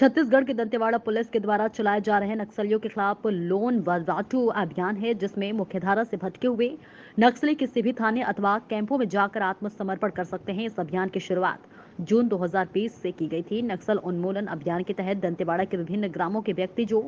छत्तीसगढ़ के दंतेवाड़ा पुलिस के द्वारा चलाए जा रहे नक्सलियों के खिलाफ लोन वर्राटू अभियान है, जिसमें मुख्यधारा से भटके हुए नक्सली किसी भी थाने अथवा कैंपों में जाकर आत्मसमर्पण कर सकते हैं। इस अभियान की शुरुआत जून 2020 से की गई थी। नक्सल उन्मूलन अभियान के तहत दंतेवाड़ा के विभिन्न ग्रामों के व्यक्ति जो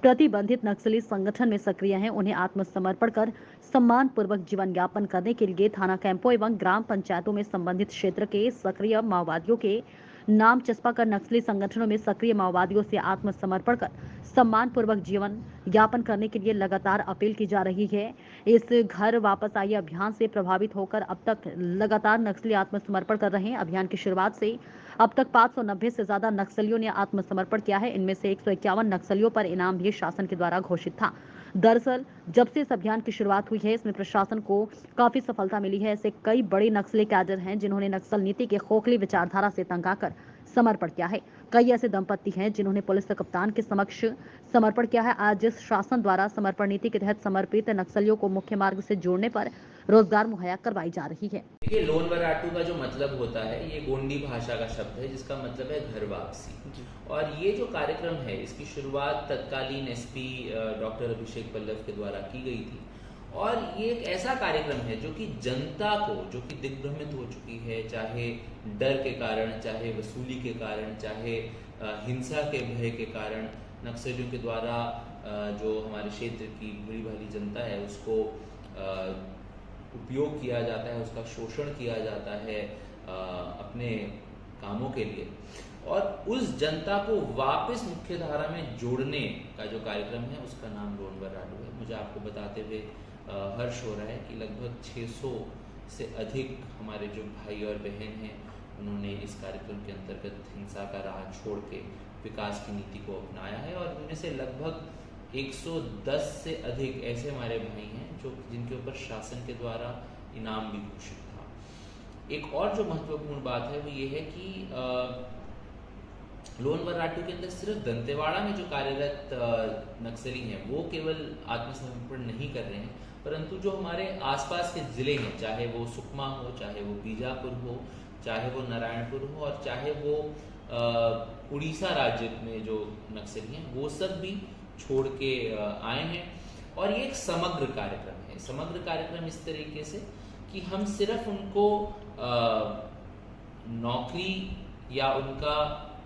प्रतिबंधित नक्सली संगठन में सक्रिय हैं, उन्हें आत्मसमर्पण कर सम्मान पूर्वक जीवन यापन करने के लिए थाना कैंपों एवं ग्राम पंचायतों में संबंधित क्षेत्र के सक्रिय माओवादियों के नाम चस्पा कर नक्सली संगठनों में सक्रिय माओवादियों से आत्मसमर्पण कर सम्मान पूर्वक जीवन यापन करने के लिए लगातार अपील की जा रही है। इस घर वापस आइए अभियान से प्रभावित होकर अब तक लगातार नक्सली आत्मसमर्पण कर रहे हैं। अभियान की शुरुआत से अब तक 590 से ज्यादा नक्सलियों ने आत्मसमर्पण किया है। इनमें से 151 नक्सलियों पर इनाम भी शासन के द्वारा घोषित था। दरअसल जब से इस अभियान की शुरुआत हुई है, इसमें प्रशासन को काफी सफलता मिली है। ऐसे कई बड़े नक्सली कैडर हैं जिन्होंने नक्सल नीति के खोखली विचारधारा से तंग आकर समर्पण किया है। कई ऐसे दंपत्ति हैं जिन्होंने पुलिस कप्तान के समक्ष समर्पण किया है। आज जिस शासन द्वारा समर्पण नीति के तहत समर्पित नक्सलियों को मुख्य मार्ग से जोड़ने पर रोजगार मुहैया करवाई जा रही है। देखिए, लोन वर्राटू का जो मतलब होता है, ये गोंडी भाषा का शब्द है जिसका मतलब है घर वापसी। और ये जो कार्यक्रम है, इसकी शुरुआत तत्कालीन एसपी डॉक्टर अभिषेक पल्लव के द्वारा की गई थी। और ये एक ऐसा कार्यक्रम है जो कि जनता को, जो कि दिग्भ्रमित हो चुकी है, चाहे डर के कारण, चाहे वसूली के कारण, चाहे हिंसा के भय के कारण, नक्सलियों के द्वारा जो हमारे क्षेत्र की बुरी भली जनता है उसको उपयोग किया जाता है, उसका शोषण किया जाता है अपने कामों के लिए। और उस जनता को वापस मुख्य धारा में जोड़ने का जो कार्यक्रम है उसका नाम लोन वर्राटू है। मुझे आपको बताते हुए हर्ष हो रहा है कि लगभग 600 से अधिक हमारे जो भाई और बहन हैं, उन्होंने इस कार्यक्रम के अंतर्गत हिंसा का राह छोड़ के विकास की नीति को अपनाया है। और इनमें से लगभग 110 से अधिक ऐसे हमारे भाई हैं जो जिनके ऊपर शासन के द्वारा इनाम भी घोषित था। एक और जो महत्वपूर्ण बात है वो ये है कि लोन वर्राटू के अंदर सिर्फ दंतेवाड़ा में जो कार्यरत नक्सली हैं वो केवल आत्मसमर्पण नहीं कर रहे हैं, परंतु जो हमारे आसपास के ज़िले हैं, चाहे वो सुकमा हो, चाहे वो बीजापुर हो, चाहे वो नारायणपुर हो, और चाहे वो उड़ीसा राज्य में जो नक्सली हैं वो सब भी छोड़ के आए हैं। और ये एक समग्र कार्यक्रम है। समग्र कार्यक्रम इस तरीके से कि हम सिर्फ उनको नौकरी या उनका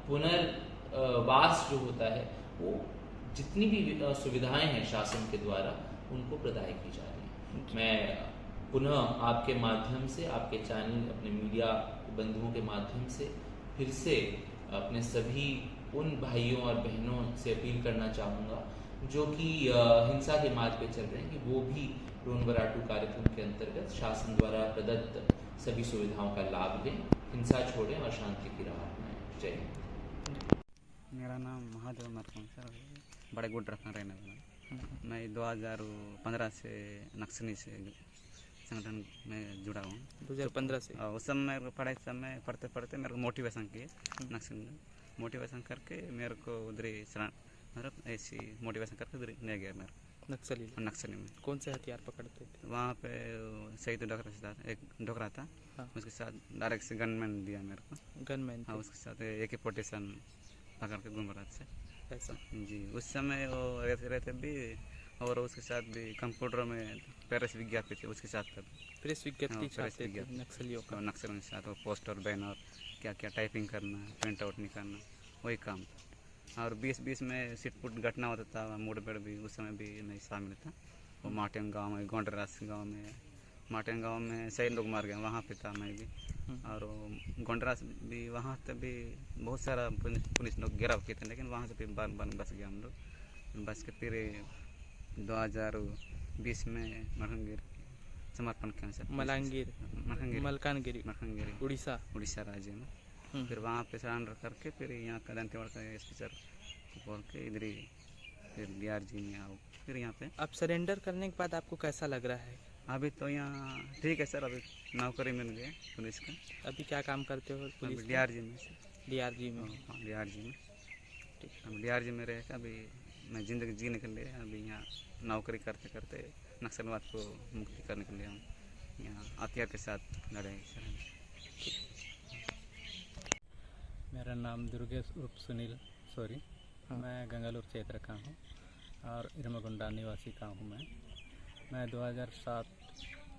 पुनर्वास जो होता है, वो जितनी भी सुविधाएं हैं शासन के द्वारा उनको प्रदान की जा रही हैं। मैं पुनः आपके माध्यम से, आपके चैनल, अपने मीडिया बंधुओं के माध्यम से फिर से अपने सभी उन भाइयों और बहनों से अपील करना चाहूँगा जो कि हिंसा के मार्ग पे चल रहे हैं कि वो भी लोन वर्राटू कार्यक्रम के अंतर्गत शासन द्वारा प्रदत्त सभी सुविधाओं का लाभ लें, हिंसा छोड़ें और शांति की राह अपनाएं। जय हिंद। मेरा नाम महादेव मरकम सर, बड़े गुड्रा का रहने वाला। मैं 2015 से नक्सली से संगठन में जुड़ा हूँ। 2015 से? उस समय समय पढ़ते पढ़ते मेरे को मोटिवेशन किए नक्सल ने। मोटिवेशन करके मेरे को उधर मतलब ऐसी मोटिवेशन करके उधर ले गया मेरे को नक्सली में। कौन से हथियार पकड़ते थे वहाँ पे? शहीद डोकरा के साथ एक डोकरा था। हाँ। उसके साथ डायरेक्ट से गनमैन दिया मेरे को। गनमैन? हाँ, उसके साथ AK-47 पकड़ के घूम रहा था ऐसा जी। उस समय वो रहते भी, और उसके साथ भी कंप्यूटर में प्रेस विज्ञप्ति थे, उसके साथ प्रेस विज्ञप्ति छापते थे नक्सलियों का। नक्सलियों के साथ वो पोस्टर, बैनर, क्या क्या टाइपिंग करना, प्रिंट आउट निकालना, वही काम था। और 2020 में सिटपुट घटना होता था, मुठभेड़ भी उस समय भी मैं शामिल था। वो माटेन गाँव में, गोंडरास गाँव में, माटेन गाँव में सही लोग मार गए, वहाँ पे था मैं भी। और गोंडरास भी, वहाँ तक भी बहुत सारा पुलिस लोग घेराव किए थे, लेकिन वहाँ से फिर बार बच गया हम लोग। बस के फिर 2020 में मलकानगिरी समर्पण किया सर। मलकानगिरी उड़ीसा राज्य में। फिर वहाँ पे सरेंडर करके फिर यहाँ का दंतेवाड़ा का एसपी सर बोल के इधर ही फिर DRG में आओ। फिर यहाँ पे अब सरेंडर करने के बाद आपको कैसा लग रहा है? अभी तो यहाँ ठीक है सर, अभी नौकरी मिल गई पुलिस का। अभी क्या काम करते हो पुलिस? DRG में सर। DRG में? हाँ, DRG में। अब DRG में रह कर अभी मैं ज़िंदगी जीने के लिए अभी यहाँ नौकरी करते करते नक्सलवाद को मुक्ति करने के लिए हम यहाँ हथियार के साथ लड़े सर। मेरा नाम दुर्गेश उर्फ सुनील सॉरी, हाँ। मैं गंगालूर क्षेत्र का हूँ और इरमगुंडा निवासी का हूँ। मैं 2007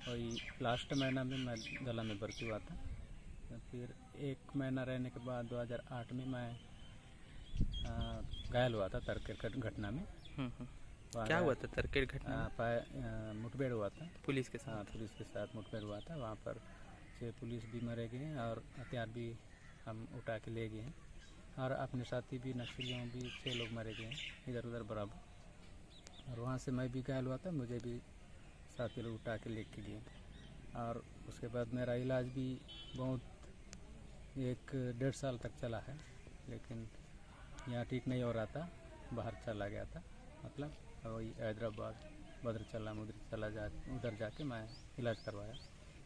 वही लास्ट महीना में मैं दला में भर्ती हुआ था। फिर 1 महीना रहने के बाद 2008 में मैं घायल हुआ था तर्क घटना में। वहाँ क्या हुआ था तर्केट घटना में? मुठभेड़ हुआ था पुलिस के साथ? पुलिस के साथ मुठभेड़ हुआ था। वहाँ पर 6 पुलिस भी मारे गए हैं और हथियार भी हम उठा के ले गए हैं और अपने साथी भी नक्सलियों भी 6 लोग मारे गए हैं इधर उधर बराबर। और वहाँ से मैं भी घायल हुआ था, मुझे भी साथी लोग उठा के लेके गए और उसके बाद मेरा इलाज भी बहुत 1-1.5 साल तक चला है, लेकिन यहाँ ठीक नहीं हो रहा था। बाहर चला गया था, मतलब वही हैदराबाद मुद्र चला उधर जाके मैं इलाज करवाया,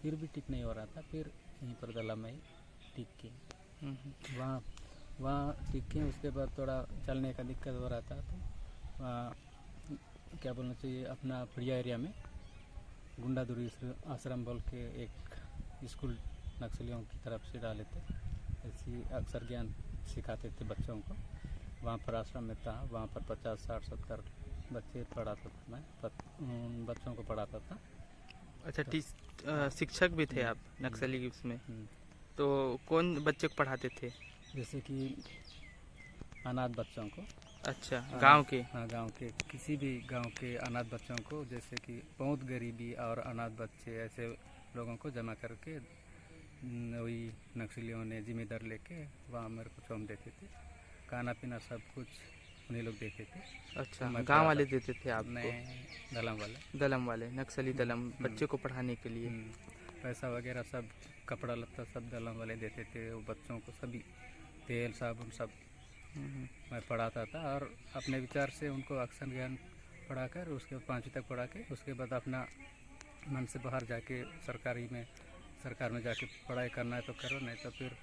फिर भी ठीक नहीं हो रहा था। फिर यहीं पर दला में ही ठीक किए। वहाँ ठीक किए। उसके बाद थोड़ा चलने का दिक्कत हो रहा था, तो वहाँ क्या बोलना चाहिए, अपना प्रिया एरिया में गुंडादुरी आश्रम बोल के एक स्कूल नक्सलियों की तरफ से डाले थे। ऐसी अक्सर ज्ञान सिखाते थे बच्चों को। वहाँ पर आश्रम में था, वहाँ पर 50, 60, 70 बच्चे पढ़ाता था। मैं उन बच्चों को पढ़ाता था। अच्छा, शिक्षक भी थे आप नक्सली उसमें? तो कौन बच्चे को पढ़ाते थे? जैसे कि अनाथ बच्चों को। अच्छा, गांव के? हाँ, गांव के, किसी भी गांव के अनाथ बच्चों को, जैसे कि बहुत गरीबी और अनाथ बच्चे ऐसे लोगों को जमा करके वही नक्सलियों ने जिम्मेदार लेके वहाँ मेरे को चौम देते थे। खाना पीना सब कुछ उन्हीं लोग देते थे। अच्छा, गांव वाले देते थे आपको? नहीं, दलम वाले, नक्सली दलम बच्चे को पढ़ाने के लिए। पैसा वगैरह सब, कपड़ा लत्ता सब दलम वाले देते थे। वो बच्चों को सभी तेल साबुन सब मैं पढ़ाता था और अपने विचार से उनको अक्षर ज्ञान पढ़ाकर उसके 5वीं तक पढ़ा के उसके बाद अपना मन से बाहर जाके सरकार में जाके पढ़ाई करना है तो करो, नहीं तो फिर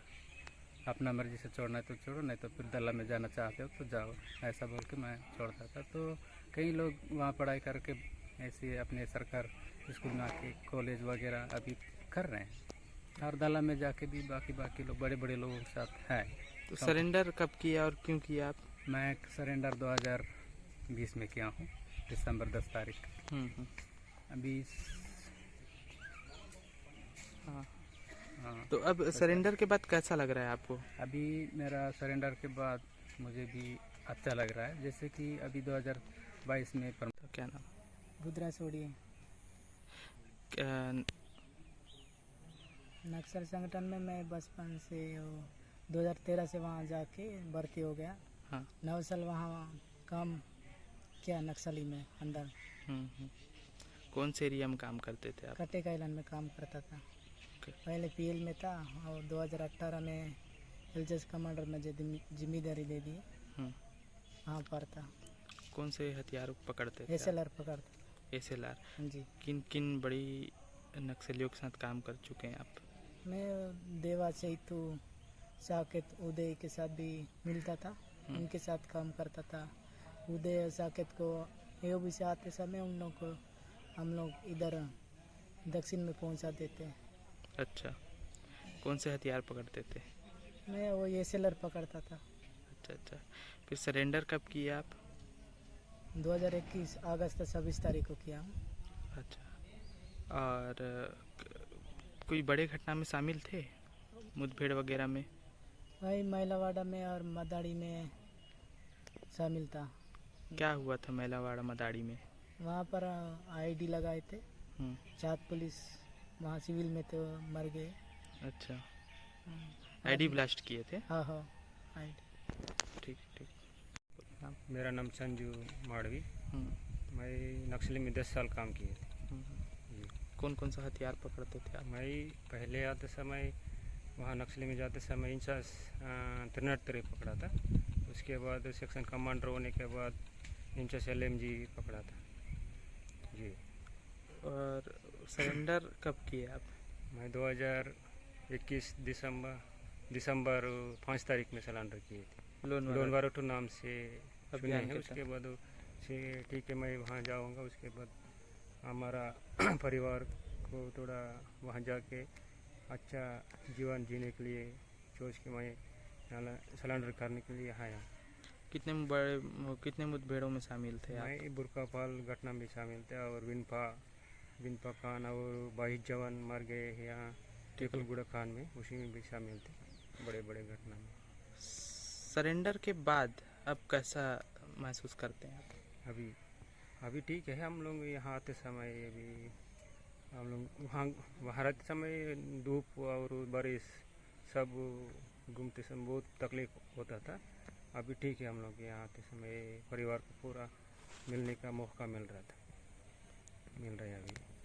अपना मर्जी से छोड़ना है तो छोड़ो, नहीं तो फिर दला में जाना चाहते हो तो जाओ, ऐसा बोल के मैं छोड़ता था। तो कई लोग वहाँ पढ़ाई करके ऐसे अपने सरकार स्कूल में आके कॉलेज वगैरह अभी कर रहे हैं और दला में जाके भी बाकी लोग बड़े लोगों के साथ हैं। तो सरेंडर कब किया और क्यों किया आप? मैं सरेंडर 2020 में किया हूँ, दिसंबर 10 तारीख। अभी हाँ। हाँ, तो अब सरेंडर के बाद कैसा लग रहा है आपको? अभी मेरा सरेंडर के बाद मुझे भी अच्छा लग रहा है। जैसे कि अभी 2022 में तो क्या नाम? रुद्रा सोडी। नक्सल संगठन में मैं बचपन से 2013 से वहाँ जाके भर्ती हो गया। हाँ। 9 साल वहाँ काम किया नक्सली में अंदर। कौन से एरिया में काम करते थे आप? कटे का आइलैंड में काम करता था। पहले पीएल में था और 2018 में एलजेस कमांडर में जिम्मेदारी दे दी, वहाँ पर था। कौन से हथियार पकड़ते थे? एसएलआर पकड़ते। एसएलआर? जी। किन बड़ी नक्सलियों के साथ काम कर चुके हैं आप? मैं देवा चैतू साकेत उदय के साथ भी मिलता था, उनके साथ काम करता था। उदय और साकेत को एओबी से आते समय हम लोग इधर दक्षिण में पहुंचा देते। अच्छा, कौन से हथियार पकड़ते थे? मैं वो एसएलआर पकड़ता था। अच्छा, फिर सरेंडर कब किया आप? 2021 अगस्त 26 तारीख को किया हूँ। अच्छा, और कोई बड़े घटना में शामिल थे, मुठभेड़ वगैरह में? वही महिलावाड़ा में और मदाड़ी में शामिल था। क्या हुआ था महिलावाड़ा मदाड़ी में? वहाँ पर आईडी लगाए थे, 4 पुलिस वहाँ सिविल में तो मर गए। अच्छा, आईडी ब्लास्ट किए थे? हाँ आईडी। ठीक। मेरा नाम संजू माड़वी। मैं नक्सली में 10 साल काम किए थे। कौन सा हथियार पकड़ते थे आप? मैं पहले आते समय वहाँ नक्सली में जाते समय इंचास 73 पकड़ा था। उसके बाद सेक्शन कमांडर होने के बाद इंचास LMG पकड़ा था जी। और सरेंडर कब किए आप? मैं 2021 दिसंबर 5 तारीख में सरेंडर किए थे। लोन वारोटू नाम से सुने हैं। उसके बाद से ठीक है मैं वहाँ जाऊँगा। उसके बाद हमारा परिवार को थोड़ा वहाँ जाके अच्छा जीवन जीने के लिए सोच के मैं सरेंडर करने के लिए आया। कितने मुठभेड़ों में शामिल थे आप? मैं बुरकापाल घटना में शामिल थे और विनपा खान और 22 जवान मर गए यहाँ टेकलगुड़ा खान में, उसी में भी शामिल थे बड़े बड़े घटना में। सरेंडर के बाद अब कैसा महसूस करते हैं आप? अभी ठीक है। हम लोग यहाँ आते समय अभी हम लोग वहाँ रहते समय धूप और बारिश सब घूमते समय बहुत तकलीफ होता था। अभी ठीक है, हम लोग यहाँ आते समय परिवार को पूरा मिलने का मौका मिल रहा है अभी।